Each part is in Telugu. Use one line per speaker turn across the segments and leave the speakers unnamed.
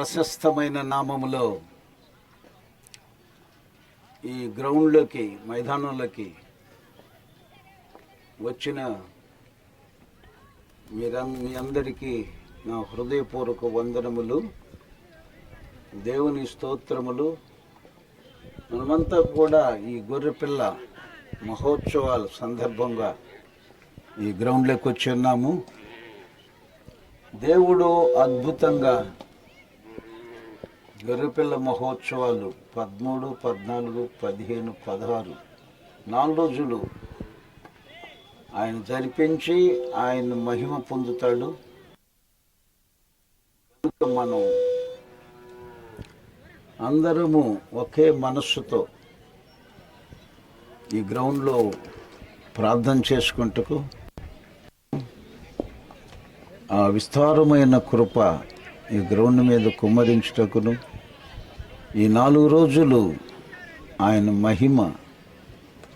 ప్రశస్తమైన నామములో ఈ గ్రౌండ్లోకి మైదానంలోకి వచ్చిన మీ అందరికీ నా హృదయపూర్వక వందనములు, దేవుని స్తోత్రములు. మనమంతా కూడా ఈ గొర్రెపిల్ల మహోత్సవాల సందర్భంగా ఈ గ్రౌండ్లోకి వచ్చి ఉన్నాము. దేవుడు అద్భుతంగా గొర్రెపిల్ల మహోత్సవాలు 13, 14, 15, 16 4 రోజులు ఆయన జరిపించి ఆయన మహిమ పొందుతాడు. మనం అందరము ఒకే మనస్సుతో ఈ గ్రౌండ్లో ప్రార్థన చేసుకుంటూ ఆ విస్తారమైన కృప ఈ గ్రౌండ్ మీద కుమ్మరించుటకును, ఈ 4 రోజులు ఆయన మహిమ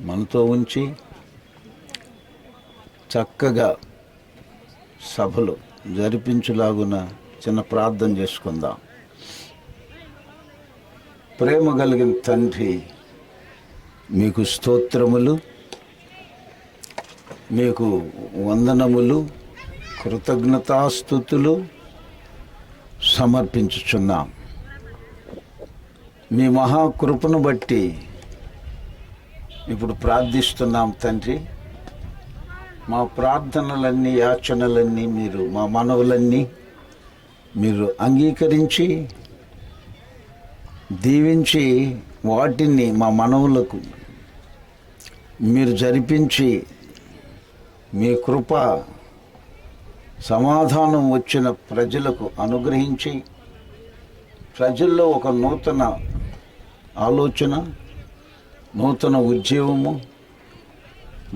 మనతో ఉంచి చక్కగా సభలు జరిపించులాగున చిన్న ప్రార్థన చేసుకుందాం. ప్రేమ కలిగిన తండ్రి, మీకు స్తోత్రములు, మీకు వందనములు, కృతజ్ఞతాస్తుతులు సమర్పించుచున్నాం. మీ మహాకృపను బట్టి ఇప్పుడు ప్రార్థిస్తున్నాం తండ్రి. మా ప్రార్థనలన్నీ, యాచనలన్నీ మీరు, మా మనవులన్నీ మీరు అంగీకరించి దీవించి వాటిని మా మనవులకు మీరు జరిపించి మీ కృప సమాధానం వచ్చిన ప్రజలకు అనుగ్రహించి ప్రజల్లో ఒక నూతన ఆలోచన, నూతన ఉద్యమము,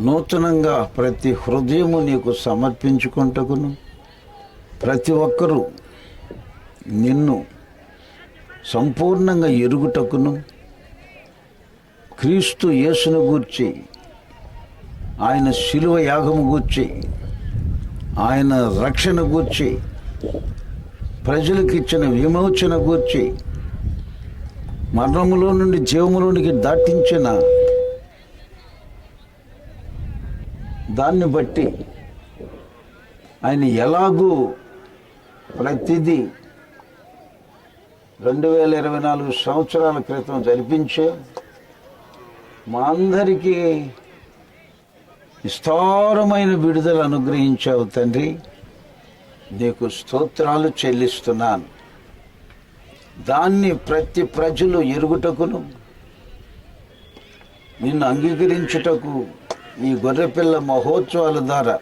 నూతనంగా ప్రతి హృదయము నీకు సమర్పించుకుంటకును, ప్రతి ఒక్కరూ నిన్ను సంపూర్ణంగా ఎరుగుటకును, క్రీస్తు యేసును గూర్చి, ఆయన శిలువ యాగము గూర్చి, ఆయన రక్షణ గూర్చి, ప్రజలకు ఇచ్చిన విమోచన గూర్చి, మరణములో నుండి జీవములోనికి దాటించిన దాన్ని బట్టి ఆయన ఎలాగూ ప్రతిదీ 2024 సంవత్సరాల క్రితం జరిపించే మా అందరికీ విస్తారమైన విడుదల అనుగ్రహించావు తండ్రి. నీకు స్తోత్రాలు చెల్లిస్తున్నాను. దాన్ని ప్రతి ప్రజలు ఎరుగుటకును, నిన్ను అంగీకరించుటకు ఈ గొర్రెపిల్ల మహోత్సవాల ద్వారా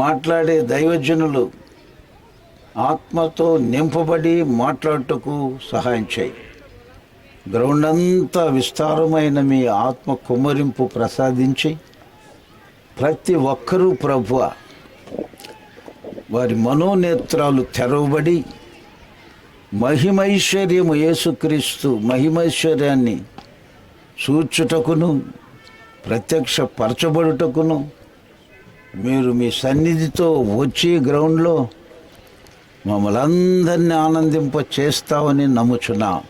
మాట్లాడే దైవజనులు ఆత్మతో నింపబడి మాట్లాడుటకు సహాయం చేయి. గ్రౌండ్ అంతా విస్తారమైన మీ ఆత్మ కుమ్మరింపు ప్రసాదించి ప్రతి ఒక్కరూ ప్రభువా వారి మనోనేత్రాలు తెరవబడి మహిమైశ్వర్యము, యేసుక్రీస్తు మహిమైశ్వర్యాన్ని చూచుటకును, ప్రత్యక్షపరచబడుటకును మీరు మీ సన్నిధితో వచ్చి గ్రౌండ్లో మమ్మల్ని అందరినీ ఆనందింప చేస్తామని నమ్ముచున్నాం.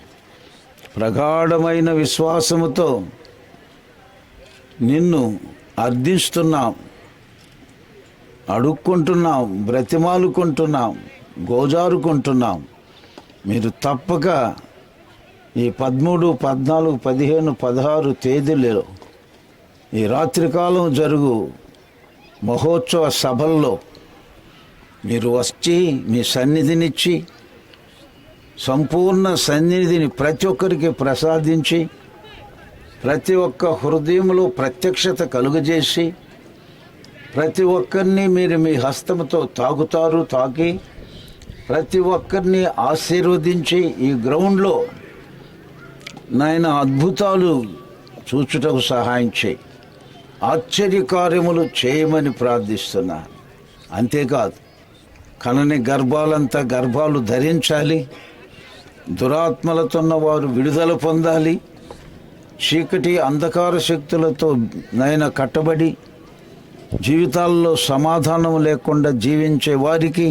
ప్రగాఢమైన విశ్వాసముతో నిన్ను అర్థిస్తున్నాం, అడుక్కుంటున్నాం, బ్రతిమాలుకుంటున్నాం, గోజారుకుంటున్నాం. మీరు తప్పక ఈ 13, 14, 15, 16 తేదీలలో ఈ రాత్రికాలం జరుగు మహోత్సవ సభల్లో మీరు వచ్చి మీ సన్నిధినిచ్చి సంపూర్ణ సన్నిధిని ప్రతి ఒక్కరికి ప్రసాదించి ప్రతి ఒక్క హృదయంలో ప్రత్యక్షత కలుగజేసి ప్రతి ఒక్కరిని మీరు మీ హస్తముతో తాకి ప్రతి ఒక్కరిని ఆశీర్వదించి ఈ గ్రౌండ్లో నాయన అద్భుతాలు చూచుటకు సహాయం చేయి, ఆశ్చర్యకార్యములు చేయమని ప్రార్థిస్తున్నా. అంతేకాదు, కనని గర్భాలంతా గర్భాలు ధరించాలి, దురాత్మలతో వారు విడుదల పొందాలి, చీకటి అంధకార శక్తులతో నైనా కట్టబడి జీవితాల్లో సమాధానం లేకుండా జీవించే వారికి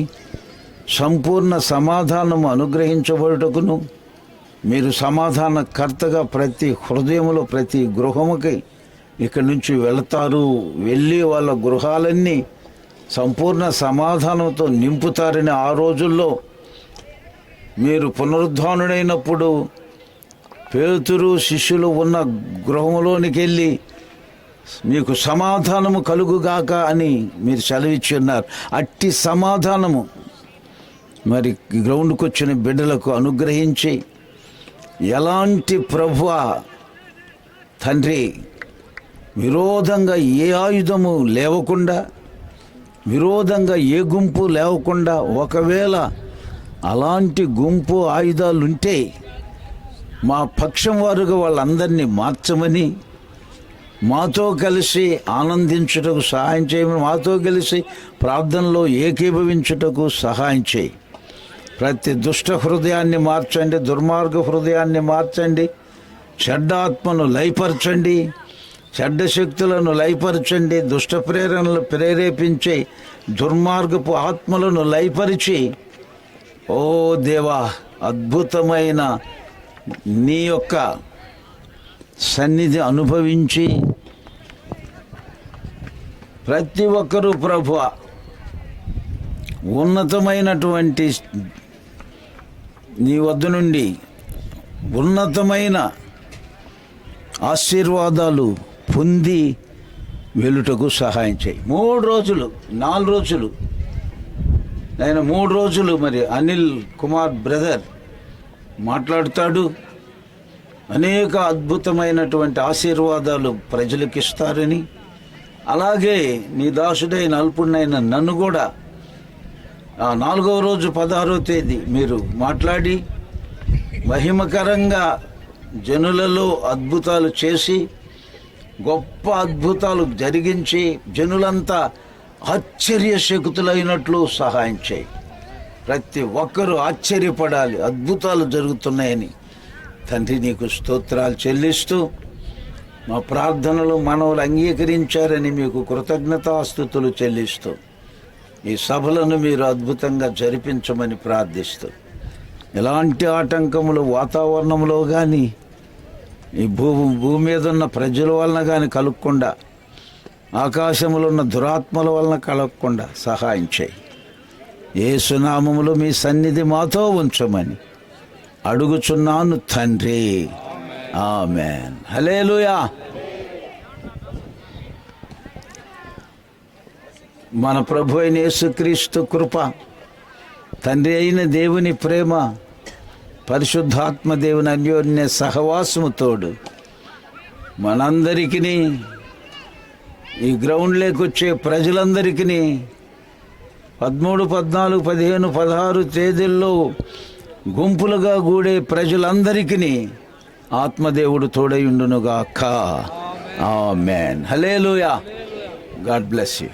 సంపూర్ణ సమాధానము అనుగ్రహించబడుటకును, మీరు సమాధానకర్తగా ప్రతి హృదయములో ప్రతి గృహముకి ఇక్కడి నుంచి వెళతారు. వెళ్ళి వాళ్ళ గృహాలన్నీ సంపూర్ణ సమాధానంతో నింపుతారని ఆ రోజుల్లో మీరు పునరుద్ధానుడైనప్పుడు పేతురు శిష్యులు ఉన్న గృహంలోనికి వెళ్ళి మీకు సమాధానము కలుగుగాక అని మీరు సెలవిచ్చి ఉన్నారు. అట్టి సమాధానము మరి గ్రౌండ్కి వచ్చిన బిడ్డలకు అనుగ్రహించి, ఎలాంటి ప్రభువా తండ్రి విరోధంగా ఏ ఆయుధము లేవకుండా, విరోధంగా ఏ గుంపు లేవకుండా, ఒకవేళ అలాంటి గుంపు ఆయుధాలుంటే మా పక్షం వారుగా వాళ్ళందరినీ మార్చమని, మాతో కలిసి ఆనందించుటకు సహాయం చేయమని, మాతో కలిసి ప్రార్థనలో ఏకీభవించుటకు సహాయం చేయి. ప్రతి దుష్ట హృదయాన్ని మార్చండి, దుర్మార్గ హృదయాన్ని మార్చండి, చెడ్డ ఆత్మను లయపరచండి, చెడ్డ శక్తులను లయపరచండి, దుష్ట ప్రేరణలు ప్రేరేపించే దుర్మార్గపు ఆత్మలను లయపరిచి, ఓ దేవా అద్భుతమైన నీ యొక్క సన్నిధి అనుభవించి ప్రతి ఒక్కరూ ప్రభువా ఉన్నతమైనటువంటి నీ వద్ద నుండి ఉన్నతమైన ఆశీర్వాదాలు పొంది వెలుటకు సహాయం చేయి. 3 రోజులు 4 రోజులు ఆయన 3 రోజులు మరి అనిల్ కుమార్ బ్రదర్ మాట్లాడుతాడు. అనేక అద్భుతమైనటువంటి ఆశీర్వాదాలు ప్రజలకు ఇస్తారని, అలాగే నీ దాసుడైన అల్పుడైన నన్ను కూడా ఆ 4వ రోజు 16వ తేదీ మీరు మాట్లాడి మహిమకరంగా జనులలో అద్భుతాలు చేసి, గొప్ప అద్భుతాలు జరిగించి జనులంతా ఆశ్చర్యశకుతులైనట్లు సహాయం చేయి. ప్రతి ఒక్కరూ ఆశ్చర్యపడాలి అద్భుతాలు జరుగుతున్నాయని. తండ్రి నీకు స్తోత్రాలు చెల్లిస్తూ, మా ప్రార్థనలు మనవులు అంగీకరించారని మీకు కృతజ్ఞతాస్తుతులు చెల్లిస్తూ, ఈ సభలను మీరు అద్భుతంగా జరిపించమని ప్రార్థిస్తూ, ఎలాంటి ఆటంకములు వాతావరణంలో కానీ ఈ భూమి మీద ఉన్న ప్రజల వలన కానీ కలగకుండా, ఆకాశంలో ఉన్న దురాత్మల వలన కలగకుండా సహాయం చేయి. యేసు నామములో మీ సన్నిధి మాతో ఉంచమని అడుగుచున్నాను తండ్రి. ఆమేన్. హల్లెలూయా. మన ప్రభు అయిన యేసుక్రీస్తు కృప, తండ్రి అయిన దేవుని ప్రేమ, పరిశుద్ధాత్మ దేవుని అన్యోన్య సహవాసము తోడు మనందరికీ, ఈ గ్రౌండ్లోకి వచ్చే ప్రజలందరికీ 13, 14, 15, 16 తేదీల్లో గుంపులుగా కూడే ప్రజలందరికీ ఆత్మదేవుడు తోడై ఉండునుగాక. Amen. Hallelujah. God bless you.